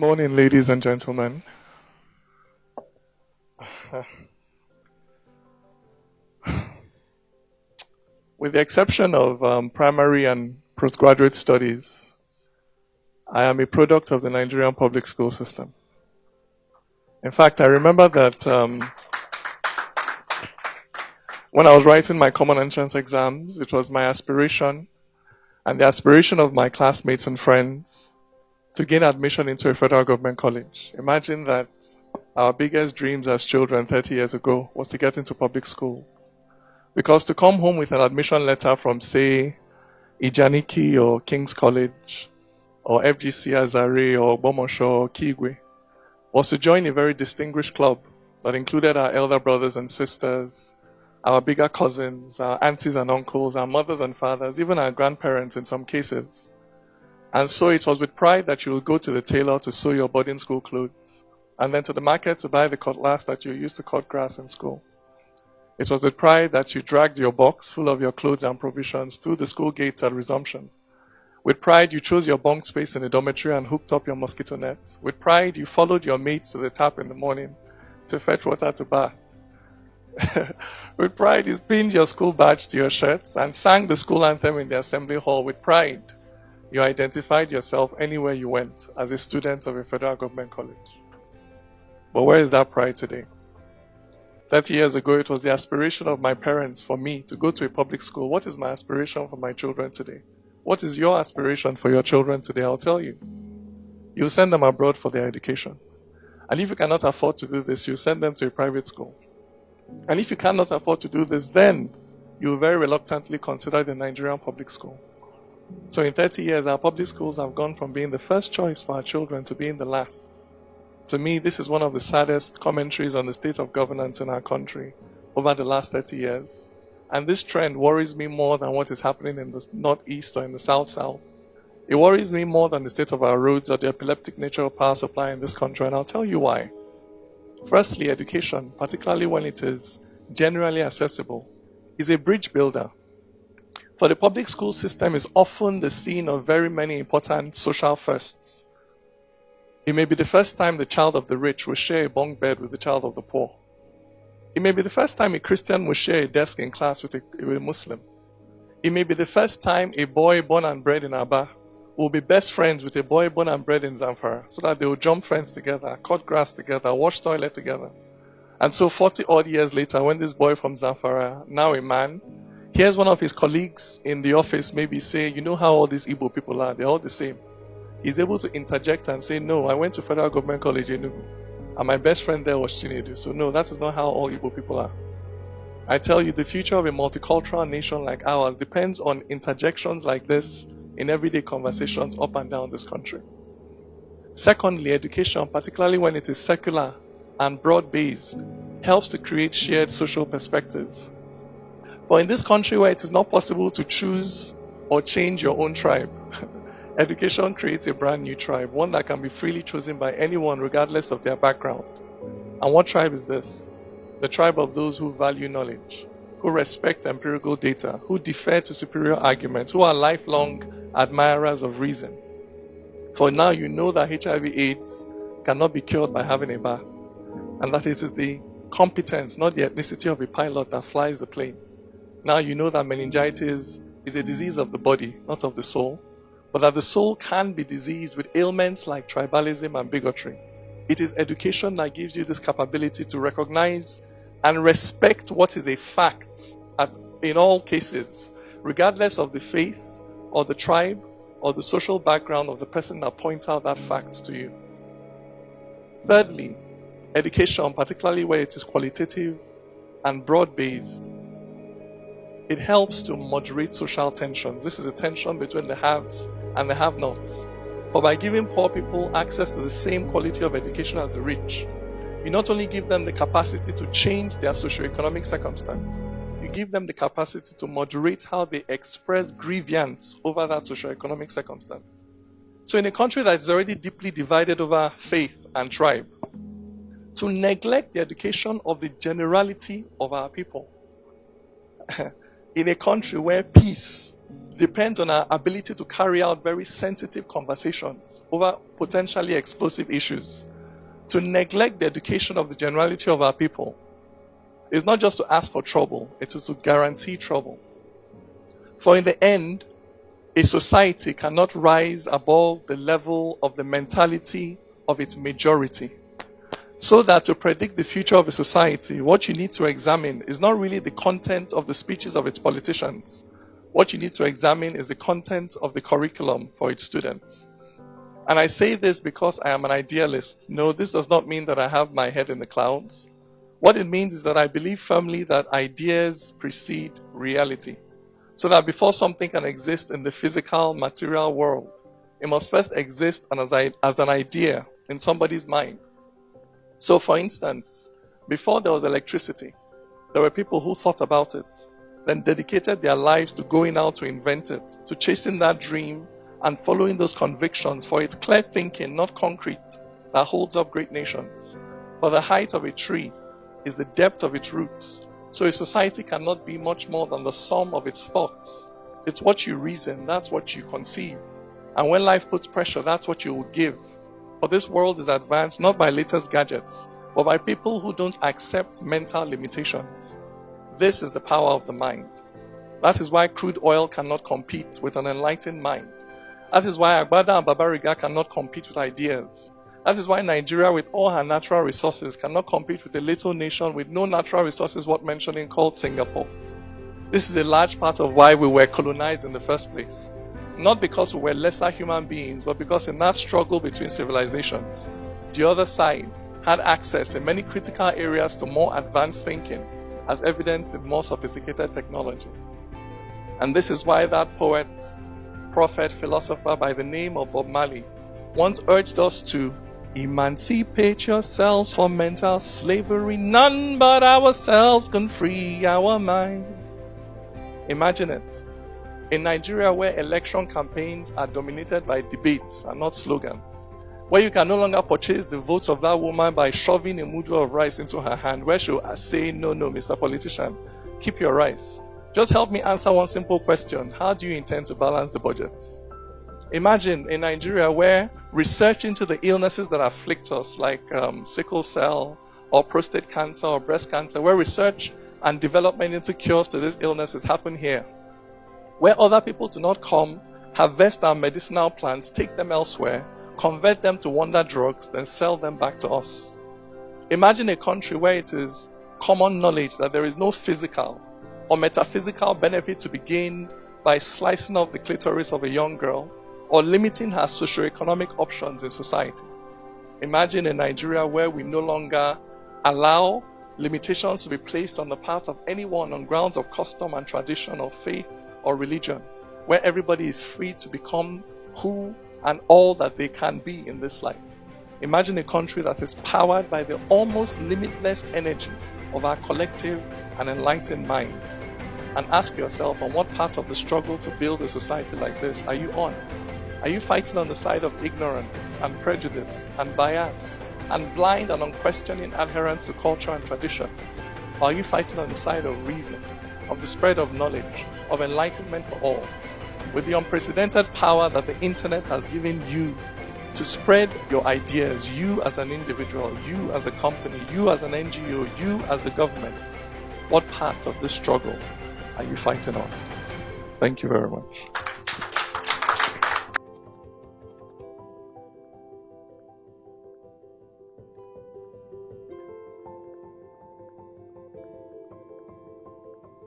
morning, ladies and gentlemen. With the exception of primary and postgraduate studies, I am a product of the Nigerian public school system. In fact, I remember that when I was writing my common entrance exams, it was my aspiration and the aspiration of my classmates and friends to gain admission into a federal government college. Imagine that our biggest dreams as children 30 years ago was to get into public school. Because to come home with an admission letter from, say, Ijaniki or King's College, or FGC Azare or Bomosho or Kigwe, was to join a very distinguished club that included our elder brothers and sisters, our bigger cousins, our aunties and uncles, our mothers and fathers, even our grandparents in some cases. And so it was with pride that you will go to the tailor to sew your boarding school clothes, and then to the market to buy the cutlass that you used to cut grass in school. It was with pride that you dragged your box full of your clothes and provisions through the school gates at resumption. With pride, you chose your bunk space in the dormitory and hooked up your mosquito net. With pride, you followed your mates to the tap in the morning to fetch water to bath. With pride, you pinned your school badge to your shirts and sang the school anthem in the assembly hall. With pride, you identified yourself anywhere you went as a student of a federal government college. But where is that pride today? 30 years ago, it was the aspiration of my parents for me to go to a public school. What is my aspiration for my children today? What is your aspiration for your children today? I'll tell you. You send them abroad for their education. And if you cannot afford to do this, you send them to a private school. And if you cannot afford to do this, then you very reluctantly consider the Nigerian public school. So in 30 years, our public schools have gone from being the first choice for our children to being the last. To me, this is one of the saddest commentaries on the state of governance in our country over the last 30 years. And this trend worries me more than what is happening in the northeast or in the south-south. It worries me more than the state of our roads or the epileptic nature of power supply in this country, and I'll tell you why. Firstly, education, particularly when it is generally accessible, is a bridge builder. For the public school system is often the scene of very many important social firsts. It may be the first time the child of the rich will share a bunk bed with the child of the poor. It may be the first time a Christian will share a desk in class with a Muslim. It may be the first time a boy born and bred in Aba will be best friends with a boy born and bred in Zamfara, so that they will jump fence together, cut grass together, wash toilet together. And so 40 odd years later, when this boy from Zamfara, now a man, hears one of his colleagues in the office maybe say, you know how all these Igbo people are, they're all the same. He's able to interject and say, no, I went to Federal Government College in Enugu, and my best friend there was Chinedu. So no, that is not how all Igbo people are. I tell you, the future of a multicultural nation like ours depends on interjections like this in everyday conversations up and down this country. Secondly, education, particularly when it is secular and broad-based, helps to create shared social perspectives. But in this country where it is not possible to choose or change your own tribe, education creates a brand new tribe, one that can be freely chosen by anyone regardless of their background. And what tribe is this? The tribe of those who value knowledge, who respect empirical data, who defer to superior arguments, who are lifelong admirers of reason. For now you know that HIV/AIDS cannot be cured by having a bath, and that it is the competence, not the ethnicity of a pilot that flies the plane. Now you know that meningitis is a disease of the body, not of the soul, but that the soul can be diseased with ailments like tribalism and bigotry. It is education that gives you this capability to recognize and respect what is a fact in all cases, regardless of the faith or the tribe or the social background of the person that points out that fact to you. Thirdly, education, particularly where it is qualitative and broad-based, it helps to moderate social tensions. This is a tension between the haves and the have-nots. For by giving poor people access to the same quality of education as the rich, you not only give them the capacity to change their socioeconomic circumstance, you give them the capacity to moderate how they express grievance over that socioeconomic circumstance. So in a country that is already deeply divided over faith and tribe, to neglect the education of the generality of our people, in a country where peace depend on our ability to carry out very sensitive conversations over potentially explosive issues. To neglect the education of the generality of our people is not just to ask for trouble, it is to guarantee trouble. For in the end, a society cannot rise above the level of the mentality of its majority. So that to predict the future of a society, what you need to examine is not really the content of the speeches of its politicians. What you need to examine is the content of the curriculum for its students. And I say this because I am an idealist. No, this does not mean that I have my head in the clouds. What it means is that I believe firmly that ideas precede reality. So that before something can exist in the physical, material world, it must first exist as an idea in somebody's mind. So for instance, before there was electricity, there were people who thought about it, then dedicated their lives to going out to invent it, to chasing that dream and following those convictions, for it's clear thinking, not concrete, that holds up great nations. For the height of a tree is the depth of its roots. So a society cannot be much more than the sum of its thoughts. It's what you reason, that's what you conceive. And when life puts pressure, that's what you will give. For this world is advanced not by latest gadgets, but by people who don't accept mental limitations. This is the power of the mind. That is why crude oil cannot compete with an enlightened mind. That is why Agbada and Babariga cannot compete with ideas. That is why Nigeria, with all her natural resources, cannot compete with a little nation with no natural resources worth mentioning called Singapore. This is a large part of why we were colonized in the first place. Not because we were lesser human beings, but because in that struggle between civilizations, the other side had access in many critical areas to more advanced thinking, as evidenced in more sophisticated technology. And this is why that poet, prophet, philosopher by the name of Bob Marley once urged us to emancipate yourselves from mental slavery. None but ourselves can free our minds. Imagine it. In Nigeria, where election campaigns are dominated by debates and not slogans, where you can no longer purchase the votes of that woman by shoving a mudu of rice into her hand, where she'll say, no, Mr. Politician, keep your rice. Just help me answer one simple question. How do you intend to balance the budget? Imagine in Nigeria where research into the illnesses that afflict us, like sickle cell or prostate cancer or breast cancer, where research and development into cures to these illnesses happen here, where other people do not come, harvest our medicinal plants, take them elsewhere, convert them to wonder drugs, then sell them back to us. Imagine a country where it is common knowledge that there is no physical or metaphysical benefit to be gained by slicing off the clitoris of a young girl or limiting her socioeconomic options in society. Imagine a Nigeria where we no longer allow limitations to be placed on the part of anyone on grounds of custom and tradition or faith or religion, where everybody is free to become who and all that they can be in this life. Imagine a country that is powered by the almost limitless energy of our collective and enlightened minds. And ask yourself, on what part of the struggle to build a society like this are you on? Are you fighting on the side of ignorance and prejudice and bias and blind and unquestioning adherence to culture and tradition? Or are you fighting on the side of reason, of the spread of knowledge, of enlightenment for all, with the unprecedented power that the internet has given you to spread your ideas, you as an individual, you as a company, you as an NGO, you as the government? What part of this struggle are you fighting on? Thank you very much.